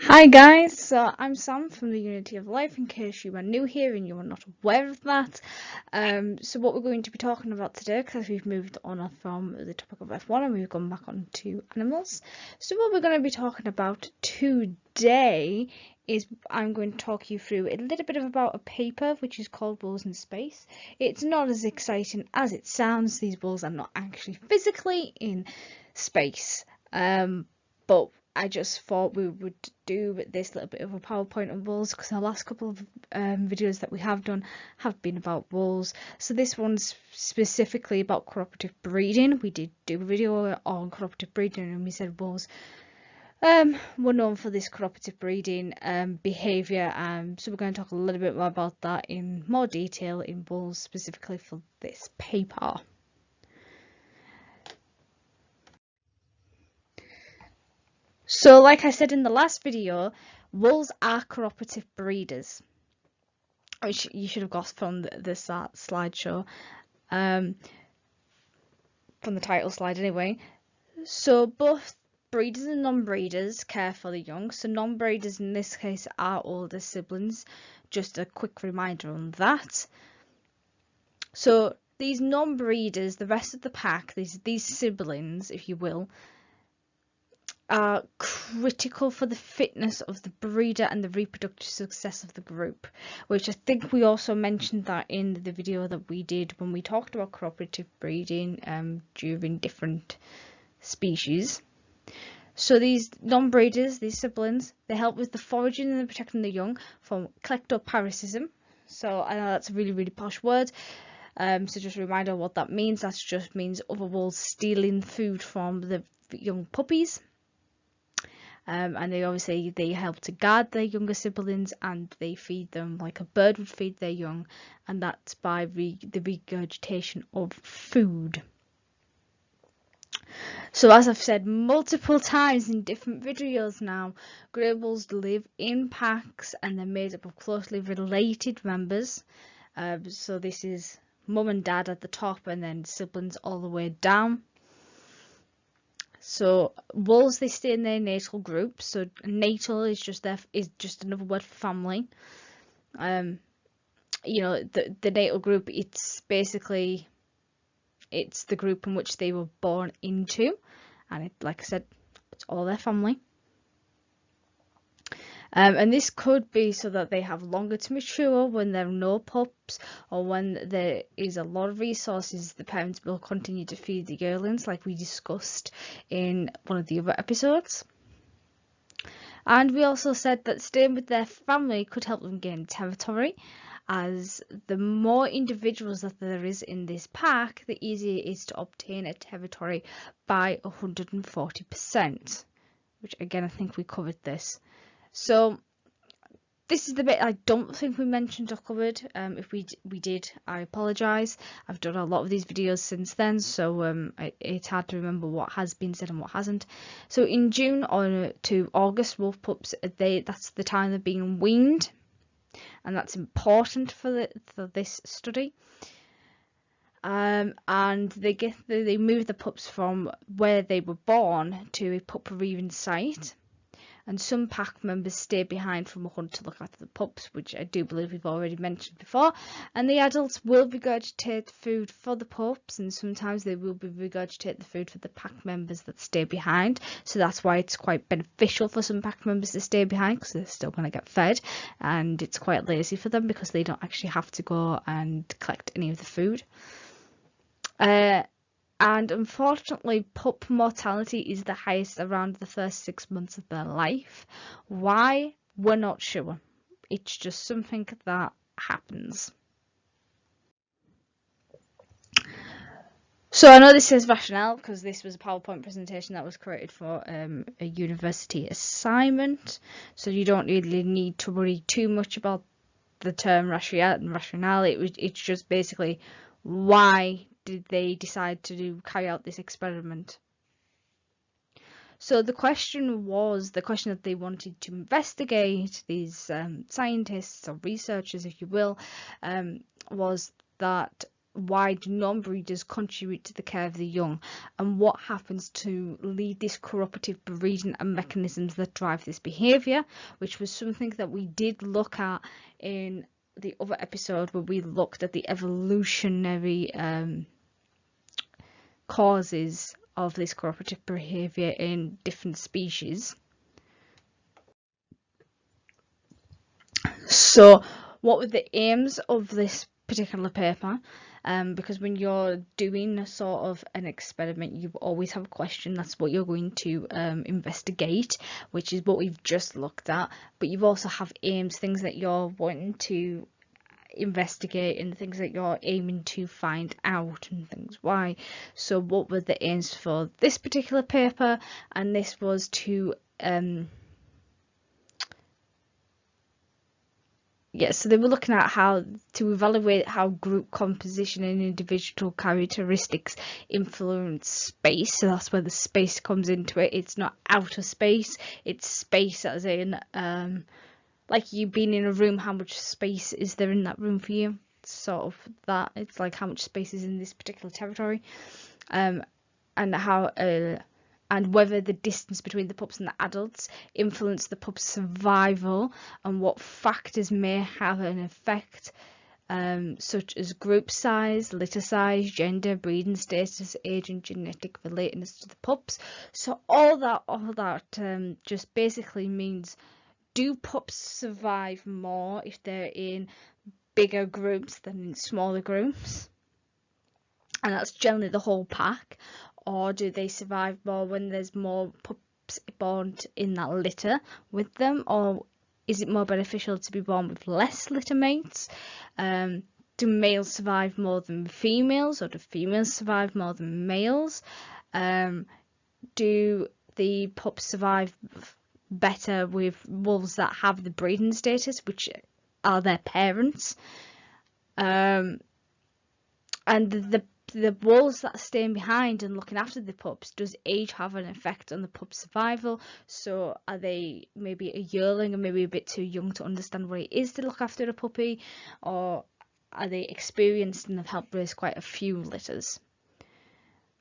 Hi guys, so I'm Sam from the Unity of Life in case you are new here and you are not aware of that. So what we're going to be talking about today, because we've moved on from the topic of F1 and we've gone back on to animals. So what we're going to be talking about today is I'm going to talk you through a little bit about a paper which is called Wolves in Space. It's not as exciting as it sounds. These wolves are not actually physically in space. But I just thought we would do this little bit of a PowerPoint on wolves because the last couple of videos that we have done have been about wolves. So this one's specifically about cooperative breeding. We did do a video on cooperative breeding and we said wolves were known for this cooperative breeding behaviour. So we're going to talk a little bit more about that in more detail in wolves specifically for this paper. So like I said in the last video, wolves are cooperative breeders, which you should have got from this slideshow, from the title slide anyway. So both breeders and non-breeders care for the young. So non-breeders in this case are older siblings. Just a quick reminder on that. So these non-breeders, the rest of the pack, these siblings, if you will, are critical for the fitness of the breeder and the reproductive success of the group, which I think we also mentioned that in the video that we did when we talked about cooperative breeding during different species. So these non-breeders, these siblings, they help with the foraging and protecting the young from kleptoparasitism. So I know that's a really posh word. So just a reminder of what that means. That just means other wolves stealing food from the young puppies. And they help to guard their younger siblings and they feed them like a bird would feed their young, and that's by the regurgitation of food. So as I've said multiple times in different videos now, grey wolves live in packs and they're made up of closely related members. So this is mum and dad at the top and then siblings all the way down. So wolves, they stay in their natal group. So natal is just another word for family. The natal group, it's basically the group in which they were born into, and like I said, it's all their family. And this could be so that they have longer to mature when there are no pups, or when there is a lot of resources, the parents will continue to feed the yearlings like we discussed in one of the other episodes. And we also said that staying with their family could help them gain territory, as the more individuals that there is in this pack, the easier it is to obtain a territory by 140%, which again I think we covered this. So this is the bit I don't think we mentioned or covered. If we did, I apologise. I've done a lot of these videos since then, so it's hard to remember what has been said and what hasn't. So in June to August, wolf pups, that's the time they're being weaned, and that's important for this study. And they move the pups from where they were born to a pup rearing site. And some pack members stay behind from a hunt to look after the pups, which I do believe we've already mentioned before. And the adults will regurgitate food for the pups, and sometimes they will regurgitate the food for the pack members that stay behind. So that's why it's quite beneficial for some pack members to stay behind, because they're still going to get fed, and it's quite lazy for them because they don't actually have to go and collect any of the food. And unfortunately, pup mortality is the highest around the first 6 months of their life. Why? We're not sure. It's just something that happens. So I know this says rationale because this was a PowerPoint presentation that was created for a university assignment. So you don't really need to worry too much about the term rationale. It's just basically, why did they decide to carry out this experiment? So the question that they wanted to investigate, these scientists or researchers, if you will, was that why do non-breeders contribute to the care of the young, and what happens to lead this cooperative breeding and mechanisms that drive this behaviour, which was something that we did look at in the other episode where we looked at the evolutionary causes of this cooperative behaviour in different species. So what were the aims of this particular paper? Because when you're doing a sort of an experiment, you always have a question. That's what you're going to investigate, which is what we've just looked at. But you also have aims, things that you're wanting to investigate and things that you're aiming to find out and things why. So what were the aims for this particular paper? And this was to so they were looking at how to evaluate how group composition and individual characteristics influence space. So that's where the space comes into it. It's not outer space, it's space as in like you being in a room, how much space is there in that room for you? It's sort of that. It's like how much space is in this particular territory, and how and whether the distance between the pups and the adults influence the pup's survival, and what factors may have an effect, such as group size, litter size, gender, breeding status, age, and genetic relatedness to the pups. So all that just basically means, do pups survive more if they're in bigger groups than in smaller groups? And that's generally the whole pack. Or do they survive more when there's more pups born in that litter with them? Or is it more beneficial to be born with less litter mates? Do males survive more than females, or do females survive more than males? Do the pups survive better with wolves that have the breeding status, which are their parents? And the wolves that are staying behind and looking after the pups, does age have an effect on the pup's survival? So are they maybe a yearling and maybe a bit too young to understand what it is to look after a puppy, or are they experienced and have helped raise quite a few litters?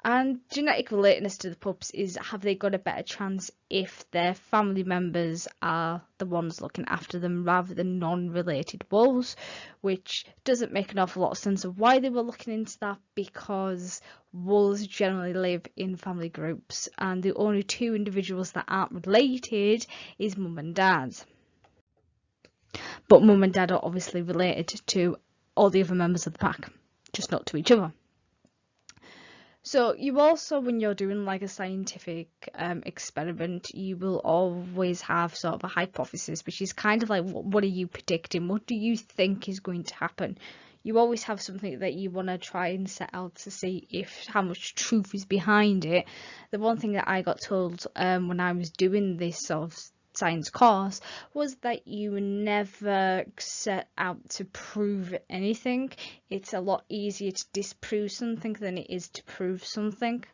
And genetic relatedness to the pups is, have they got a better chance if their family members are the ones looking after them rather than non-related wolves, which doesn't make an awful lot of sense of why they were looking into that, because wolves generally live in family groups and the only two individuals that aren't related is mum and dad. But mum and dad are obviously related to all the other members of the pack, just not to each other. So you also, when you're doing like a scientific experiment, you will always have sort of a hypothesis, which is kind of like, what are you predicting? What do you think is going to happen? You always have something that you want to try and set out to see if how much truth is behind it. The one thing that I got told when I was doing this sort of science course was that you never set out to prove anything. It's a lot easier to disprove something than it is to prove something.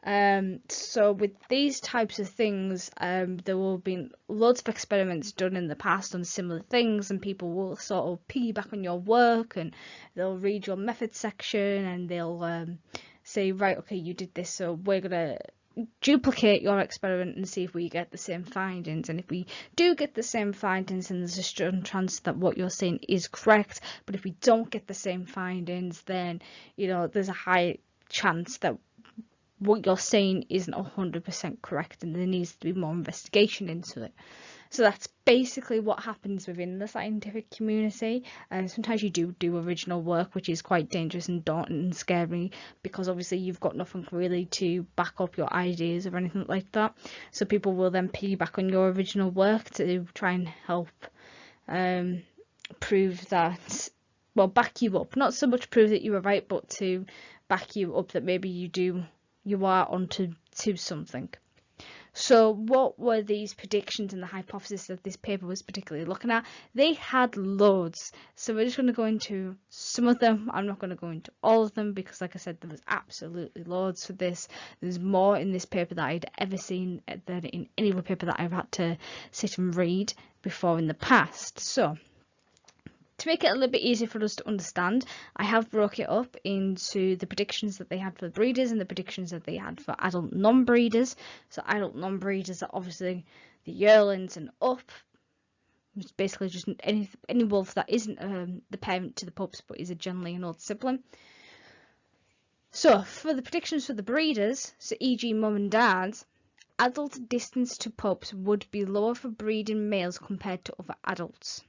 So with these types of things, there will have been loads of experiments done in the past on similar things, and people will sort of piggyback on your work and they'll read your method section and they'll say, right, okay, you did this, so we're gonna duplicate your experiment and see if we get the same findings. And if we do get the same findings, then there's a strong chance that what you're saying is correct. But if we don't get the same findings, then there's a high chance that what you're saying isn't 100% correct, and there needs to be more investigation into it. So that's basically what happens within the scientific community. Sometimes you do original work, which is quite dangerous and daunting and scary, because obviously you've got nothing really to back up your ideas or anything like that. So people will then piggyback on your original work to try and help prove that, well, back you up. Not so much prove that you were right, but to back you up that maybe you are onto something. So what were these predictions and the hypothesis that this paper was particularly looking at? They had loads. So we're just going to go into some of them. I'm not going to go into all of them because, like I said, there was absolutely loads for this. There's more in this paper that I'd ever seen than in any other paper that I've had to sit and read before in the past. So To make it a little bit easier for us to understand, I have broke it up into the predictions that they had for the breeders and the predictions that they had for adult non-breeders. So adult non-breeders are obviously the yearlings and up. It's basically just any wolf that isn't the parent to the pups but is generally an old sibling. So for the predictions for the breeders, so e.g. mum and dad, adult distance to pups would be lower for breeding males compared to other adults.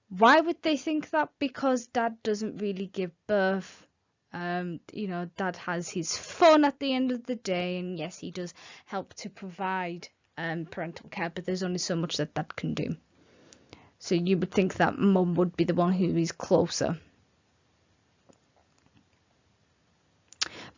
Why would they think that? Because dad doesn't really give birth. Dad has his fun at the end of the day, and yes, he does help to provide parental care, but there's only so much that dad can do. So you would think that mum would be the one who is closer.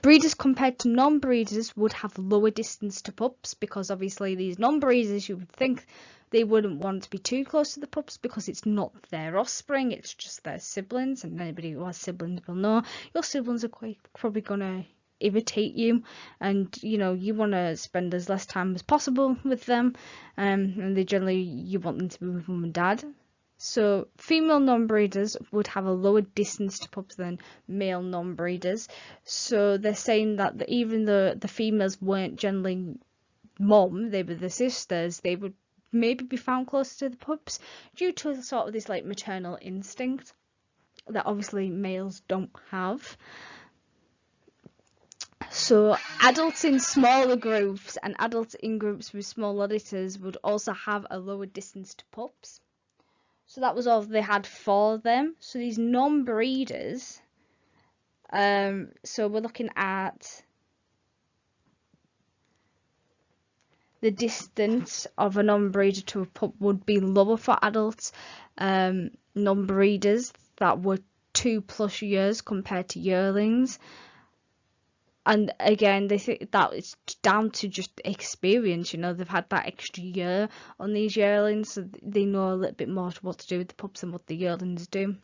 Breeders compared to non-breeders would have lower distance to pups, because obviously these non-breeders, you would think they wouldn't want to be too close to the pups because it's not their offspring, it's just their siblings, and anybody who has siblings will know your siblings are probably going to irritate you, and you want to spend as less time as possible with them, and you want them to be with mum and dad. So female non-breeders would have a lower distance to pups than male non-breeders. So they're saying that even though the females weren't generally mum, they were the sisters, they would maybe be found closer to the pups due to sort of this like maternal instinct that obviously males don't have. So adults in smaller groups and adults in groups with smaller litters would also have a lower distance to pups. So that was all they had for them. So these non-breeders, so we're looking at the distance of a non-breeder to a pup would be lower for adults non-breeders that were 2+ years compared to yearlings. And again, they think that it's down to just experience. They've had that extra year on these yearlings, so they know a little bit more what to do with the pups than what the yearlings do.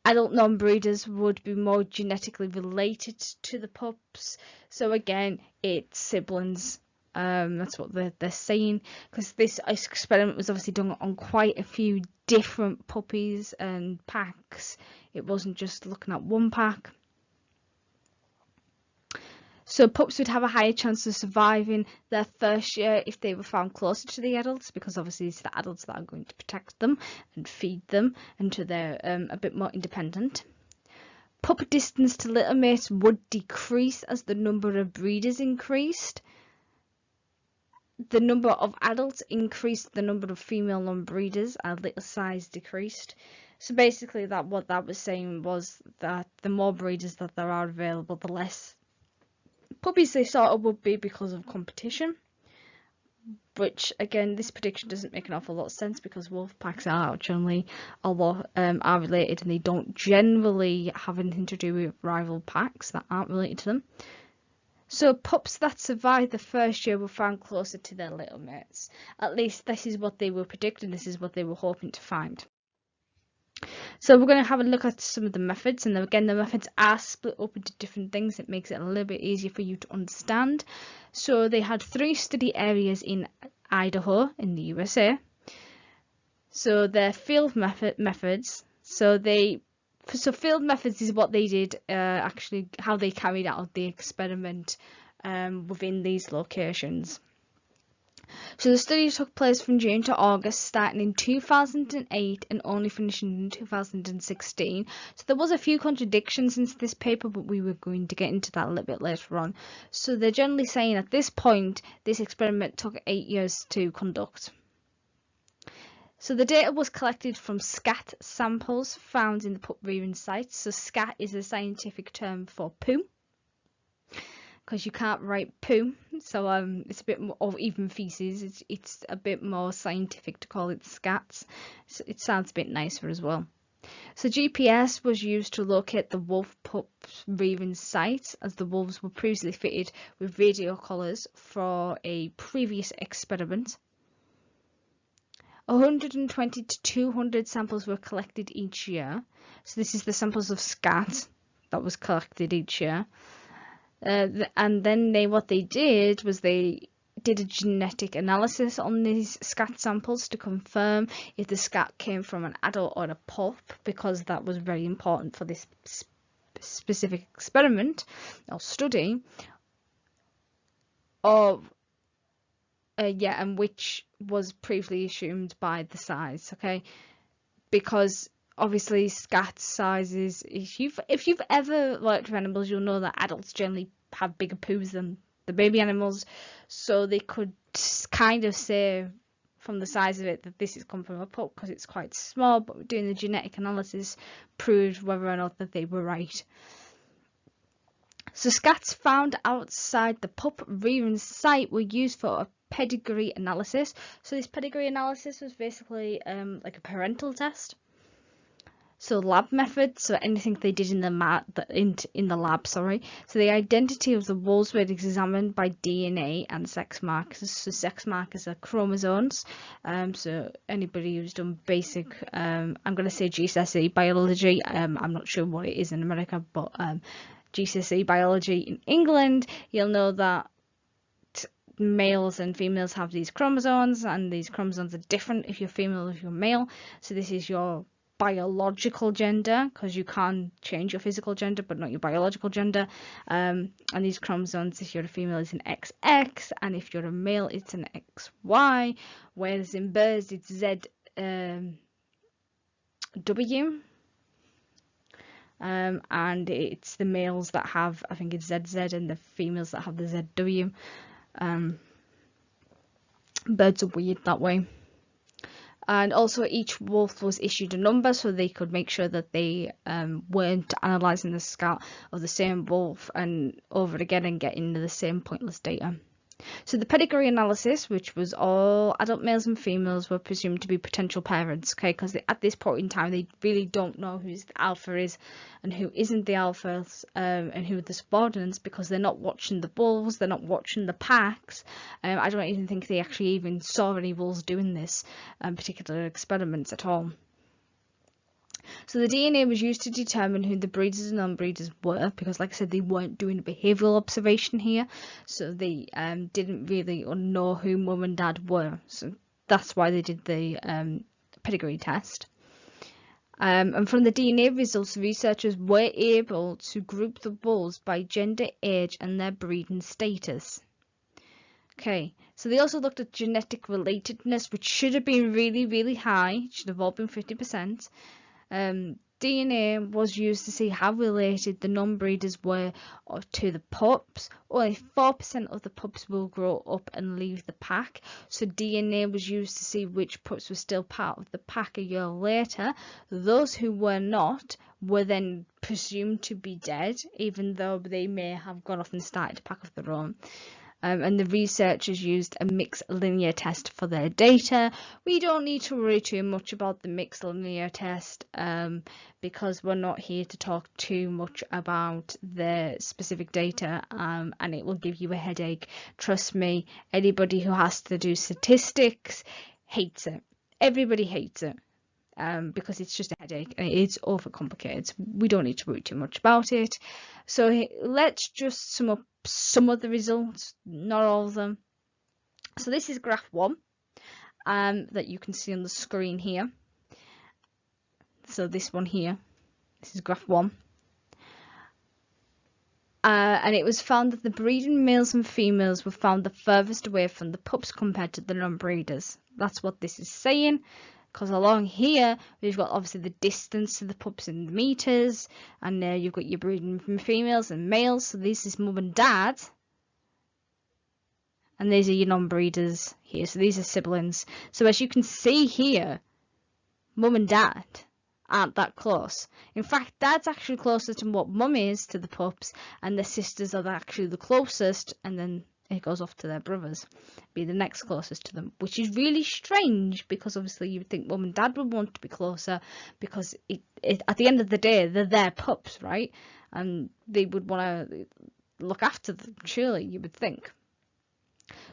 Adult non-breeders would be more genetically related to the pups. So again, it's siblings. That's what they're saying, because this experiment was obviously done on quite a few different puppies and packs. It wasn't just looking at one pack. So pups would have a higher chance of surviving their first year if they were found closer to the adults, because obviously it's the adults that are going to protect them and feed them until they're a bit more independent. Pup distance to littermates would decrease as the number of breeders increased. The number of adults increased, the number of female non-breeders, and litter size decreased. So basically what that was saying was that the more breeders that there are available, the less puppies they sort of would be because of competition. Which again, this prediction doesn't make an awful lot of sense, because wolf packs are generally a lot are related, and they don't generally have anything to do with rival packs that aren't related to them. So pups that survived the first year were found closer to their little mates. At least this is what they were predicting, this is what they were hoping to find. So we're going to have a look at some of the methods, and again the methods are split up into different things. It makes it a little bit easier for you to understand. So they had 3 study areas in Idaho in the USA. So their field methods. So field methods is what they did, actually how they carried out the experiment within these locations. So the study took place from June to August, starting in 2008 and only finishing in 2016. So there was a few contradictions in this paper, but we were going to get into that a little bit later on. So they're generally saying at this point, this experiment took 8 years to conduct. So the data was collected from scat samples found in the pup rearing sites. So scat is a scientific term for poo, because you can't write poo, so it's a bit more, or even feces, it's a bit more scientific to call it scats. So it sounds a bit nicer as well. So GPS was used to locate the wolf pup rearing sites, as the wolves were previously fitted with radio collars for a previous experiment. 120 to 200 samples were collected each year. So this is the samples of scat that was collected each year. And then what they did was they did a genetic analysis on these scat samples to confirm if the scat came from an adult or a pup, because that was very important for this specific experiment or study. And which was previously assumed by the size, okay? Because obviously scat sizes, if you've ever worked with animals, you'll know that adults generally have bigger poos than the baby animals, so they could kind of say from the size of it that this has come from a pup because it's quite small, but doing the genetic analysis proved whether or not that they were right. So scats found outside the pup rearing site were used for a pedigree analysis. So this pedigree analysis was basically like a parental test. So lab method, so anything they did in the lab, sorry. So the identity of the wolves were examined by DNA and sex markers. So sex markers are chromosomes. So anybody who's done basic, I'm going to say GCSE biology. I'm not sure what it is in America, but GCSE biology in England, you'll know that males and females have these chromosomes, and these chromosomes are different if you're female or if you're male. So this is your biological gender, because you can change your physical gender but not your biological gender. And these chromosomes, if you're a female, it's an XX, and if you're a male, it's an XY. Whereas in birds, it's ZW. And it's the males that have, I think it's ZZ, and the females that have the ZW. Birds are weird that way. And also each wolf was issued a number so they could make sure that they weren't analysing the scat of the same wolf and over again and getting the same pointless data. So the pedigree analysis, which was all adult males and females, were presumed to be potential parents, okay, because at this point in time they really don't know who the alpha is and who isn't the alphas, and who are the subordinates, because they're not watching the bulls, they're not watching the packs. I don't even think they actually even saw any wolves doing this particular experiments at all. So the DNA was used to determine who the breeders and non-breeders were, because like I said, they weren't doing a behavioural observation here, so they didn't really know who mum and dad were. So that's why they did the pedigree test. And from the DNA results, researchers were able to group the bulls by gender, age and their breeding status. Okay, so they also looked at genetic relatedness, which should have been really, really high. It should have all been 50%. DNA was used to see how related the non-breeders were to the pups. Only 4% of the pups will grow up and leave the pack, so DNA was used to see which pups were still part of the pack a year later. Those who were not were then presumed to be dead, even though they may have gone off and started a pack of their own. And the researchers used a mixed linear test for their data. We don't need to worry too much about the mixed linear test because we're not here to talk too much about the specific data, and it will give you a headache. Trust me, anybody who has to do statistics hates it. Everybody hates it. Because it's just a headache and it's overcomplicated. We don't need to worry too much about it. So let's just sum up some of the results, not all of them. So this is graph 1 that you can see on the screen here. So this one here, this is graph 1. And it was found that the breeding males and females were found the furthest away from the pups compared to the non-breeders. That's what this is saying. Because along here, we've got obviously the distance to the pups in the meters, and there you've got your breeding females and males. So this is mum and dad, and these are your non-breeders here. So these are siblings. So as you can see here, mum and dad aren't that close. In fact, dad's actually closer to what mum is to the pups, and the sisters are actually the closest, and then it goes off to their brothers, be the next closest to them, which is really strange because obviously you would think mum and dad would want to be closer because at the end of the day they're their pups, right? And they would want to look after them, surely you would think.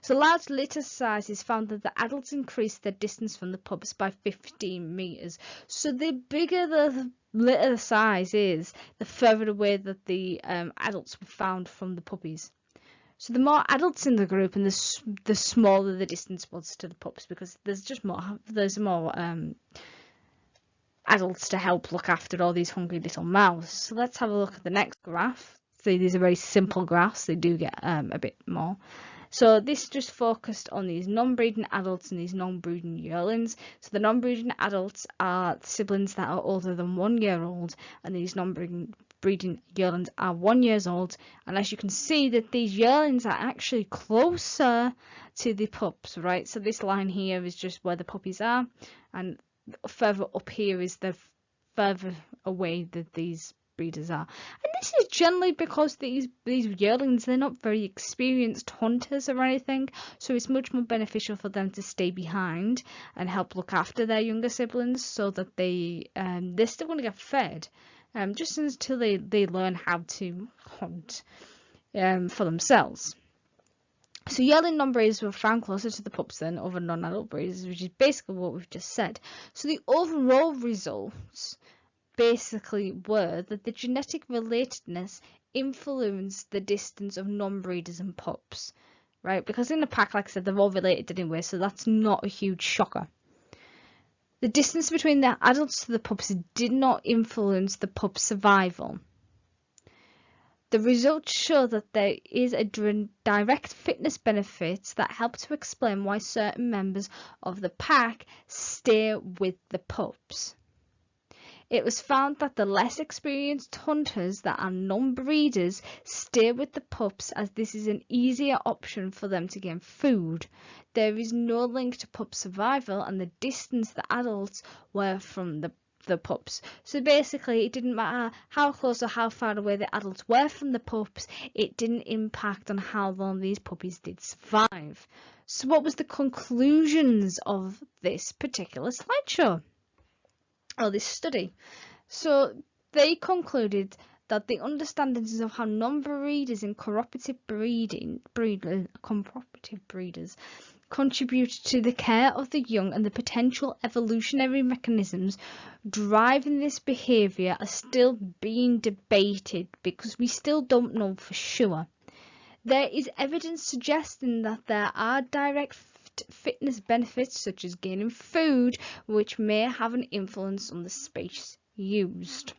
So large litter sizes found that the adults increased their distance from the pups by 15 meters. So the bigger the litter size is, the further away that the adults were found from the puppies. So the more adults in the group, and the smaller the distance was to the pups, because there's more adults to help look after all these hungry little mouths. So let's have a look at the next graph. So these are very simple graphs. They do get a bit more. So this just focused on these non-breeding adults and these non-breeding yearlings. So the non-breeding adults are siblings that are older than 1 year old, and these non-breeding yearlings are 1 year old. And as you can see, that these yearlings are actually closer to the pups, right? So this line here is just where the puppies are, and further up here is the further away that these breeders are. And this is generally because these yearlings, they're not very experienced hunters or anything, so it's much more beneficial for them to stay behind and help look after their younger siblings, so that they're still going to get fed just until they learn how to hunt for themselves. So yearling non-breeders were found closer to the pups than other non-adult breeders, which is basically what we've just said. So the overall results basically were that the genetic relatedness influenced the distance of non-breeders and pups, right? Because in the pack, like I said, they're all related anyway, so that's not a huge shocker. The distance between the adults to the pups did not influence the pup survival. The results show that there is a direct fitness benefit that help to explain why certain members of the pack stay with the pups. It was found that the less experienced hunters that are non-breeders stay with the pups, as this is an easier option for them to gain food. There is no link to pup survival and the distance the adults were from the pups. So basically, it didn't matter how close or how far away the adults were from the pups, it didn't impact on how long these puppies did survive. So what was the conclusions of this particular slideshow, or this study? So they concluded that the understandings of how non-breeders and cooperative breeders contributed to the care of the young and the potential evolutionary mechanisms driving this behaviour are still being debated, because we still don't know for sure. There is evidence suggesting that there are direct fitness benefits, such as gaining food, which may have an influence on the space used.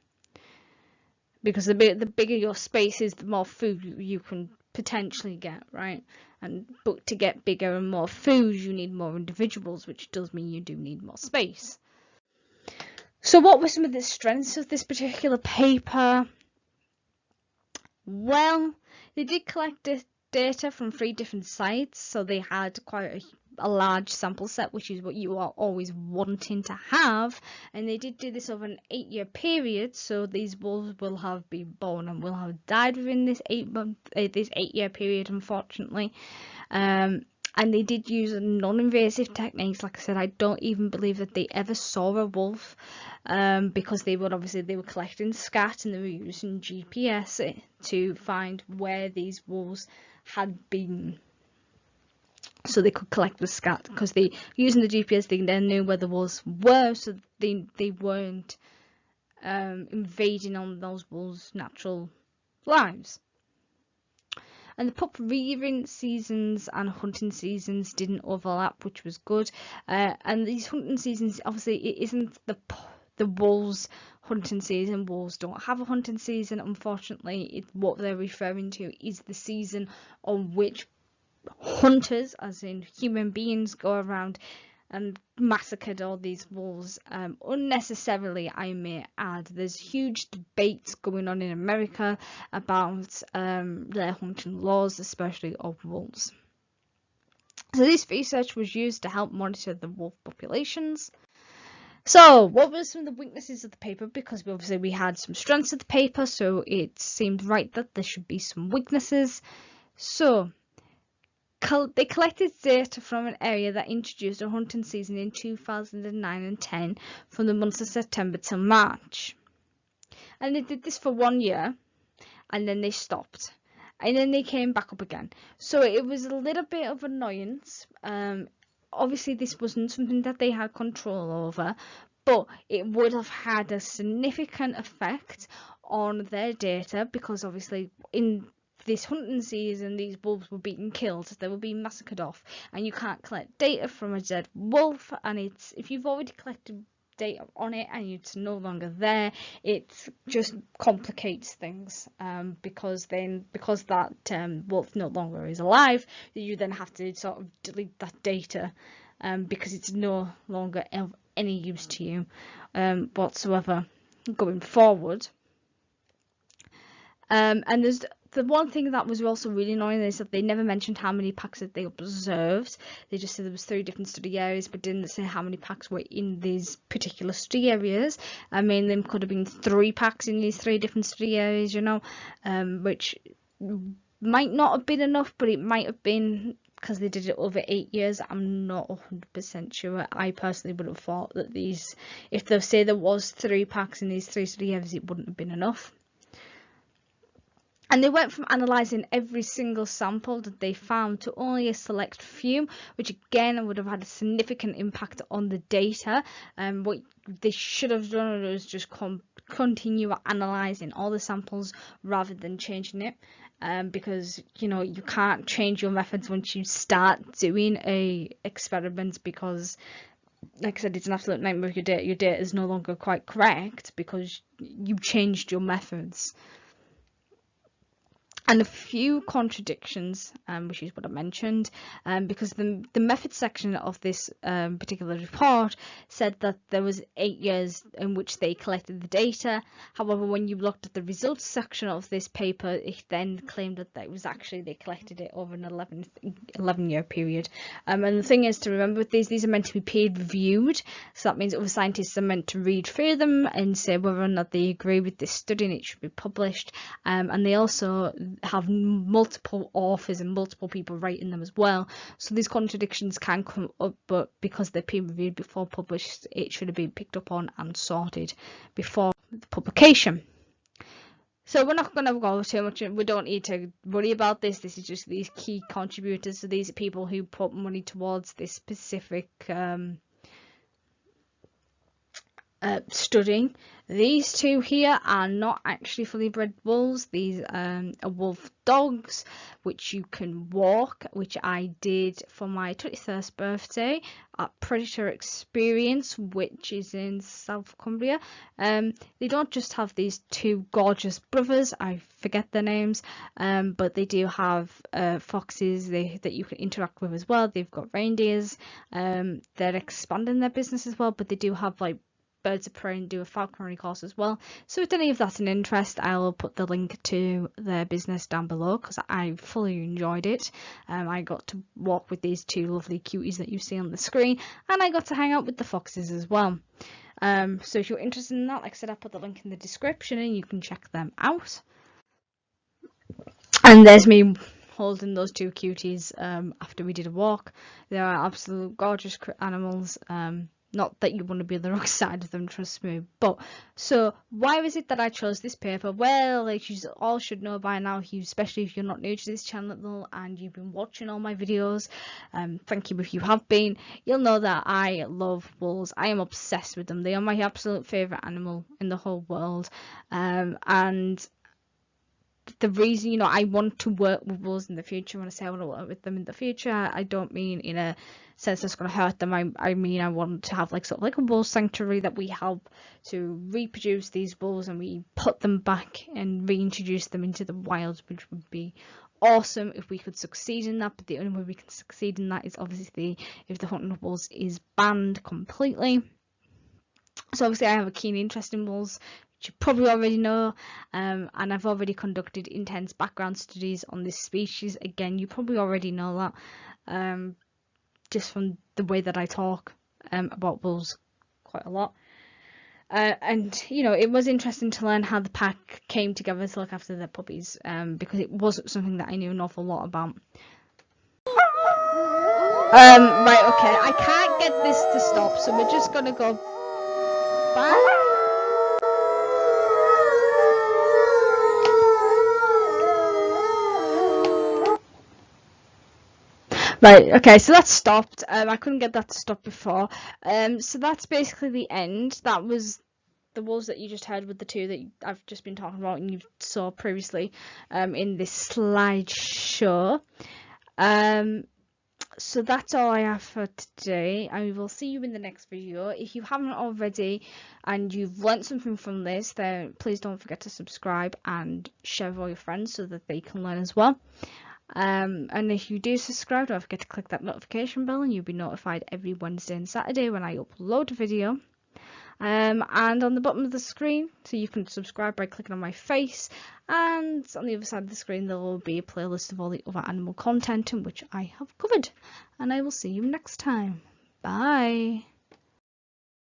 Because the bigger your space is, the more food you can potentially get, right? But to get bigger and more food, you need more individuals, which does mean you do need more space. So what were some of the strengths of this particular paper? Well, they did collect data from 3 different sites, so they had quite a large sample set, which is what you are always wanting to have, and they did do this over an 8-year period, so these wolves will have been born and will have died within this 8-year period, unfortunately. And they did use non-invasive techniques. Like I said, I don't even believe that they ever saw a wolf, because they were collecting scat and they were using GPS to find where these wolves had been, so they could collect the scat, because they, using the GPS, they then knew where the wolves were, so they weren't invading on those wolves' natural lives. And the pup rearing seasons and hunting seasons didn't overlap, which was good. And these hunting seasons, obviously, it isn't the wolves' hunting season. Wolves don't have a hunting season, unfortunately. What they're referring to is the season on which hunters, as in human beings, go around and massacred all these wolves unnecessarily, I may add. There's huge debates going on in America about their hunting laws, especially of wolves. So this research was used to help monitor the wolf populations. So what were some of the weaknesses of the paper? Because obviously we had some strengths of the paper, so it seemed right that there should be some weaknesses. So they collected data from an area that introduced a hunting season in 2009 and 10 from the months of September till March. And they did this for 1 year, and then they stopped. And then they came back up again. So it was a little bit of annoyance. Obviously, this wasn't something that they had control over, but it would have had a significant effect on their data, because obviously this hunting season, these wolves were being killed, they were being massacred off, and you can't collect data from a dead wolf. And it's, if you've already collected data on it and it's no longer there, it just complicates things, because that wolf no longer is alive, you then have to sort of delete that data, because it's no longer of any use to you whatsoever going forward. And there's the one thing that was also really annoying is that they never mentioned how many packs that they observed. They just said there was 3 different study areas, but didn't say how many packs were in these particular study areas. I mean, there could have been 3 packs in these 3 different study areas, you know, which might not have been enough, but it might have been, because they did it over 8 years. I'm not 100% sure. I personally would have thought that these, if they say there was 3 packs in these 3 study areas, it wouldn't have been enough. And they went from analysing every single sample that they found to only a select few, which again would have had a significant impact on the data. What they should have done was just continue analysing all the samples rather than changing it. Because, you know, you can't change your methods once you start doing a experiment, because, like I said, it's an absolute nightmare of your data. Your data is no longer quite correct because you changed your methods. And a few contradictions, which is what I mentioned, because the method section of this particular report said that there was 8 years in which they collected the data. However, when you looked at the results section of this paper, it then claimed that it was actually, they collected it over an 11-year period. And the thing is to remember with these are meant to be peer reviewed, so that means other scientists are meant to read through them and say whether or not they agree with this study and it should be published. And they also have multiple authors and multiple people writing them as well, so these contradictions can come up, but because they're peer reviewed before published, it should have been picked up on and sorted before the publication. So we're not going to go too much, we don't need to worry about this. This is just these key contributors, so these are people who put money towards this specific studying. These 2 here are not actually fully bred wolves. These are wolf dogs, which you can walk, which I did for my 21st birthday at Predator Experience, which is in South Cumbria. They don't just have these 2 gorgeous brothers, I forget their names, but they do have foxes that you can interact with as well. They've got reindeers. They're expanding their business as well, but they do have like birds of prey and do a falconry course as well. So if any of that's an interest, I'll put the link to their business down below, because I fully enjoyed it. I got to walk with these 2 lovely cuties that you see on the screen, and I got to hang out with the foxes as well. So if you're interested in that, like I said, I'll put the link in the description and you can check them out. And there's me holding those 2 cuties after we did a walk. They are absolute gorgeous animals. Not that you want to be on the wrong side of them, trust me. But so why was it that I chose this paper? Well, like you all should know by now, especially if you're not new to this channel and you've been watching all my videos. Thank you if you have been. You'll know that I love wolves. I am obsessed with them. They are my absolute favourite animal in the whole world. And the reason, you know, I want to work with wolves in the future, when I say I want to work with them in the future, I don't mean in a sense that's going to hurt them. I mean I want to have like sort of like a wolf sanctuary that we help to reproduce these wolves, and we put them back and reintroduce them into the wild, which would be awesome if we could succeed in that. But the only way we can succeed in that is obviously if the hunting of wolves is banned completely. So obviously I have a keen interest in wolves, which you probably already know, and I've already conducted intense background studies on this species. Again, you probably already know that, just from the way that I talk about wolves quite a lot. And you know, it was interesting to learn how the pack came together to look after their puppies, because it wasn't something that I knew an awful lot about. Right, okay, I can't get this to stop, so we're just gonna go back. Right, okay, so that stopped. I couldn't get that to stop before. So that's basically the end. That was the wolves that you just heard with the two that I've just been talking about and you saw previously in this slideshow. So that's all I have for today. I will see you in the next video. If you haven't already and you've learnt something from this, then please don't forget to subscribe and share with all your friends so that they can learn as well. And if you do subscribe, don't forget to click that notification bell and you'll be notified every Wednesday and Saturday when I upload a video. And on the bottom of the screen, so you can subscribe by clicking on my face, and on the other side of the screen there will be a playlist of all the other animal content in which I have covered. And I will see you next time. Bye.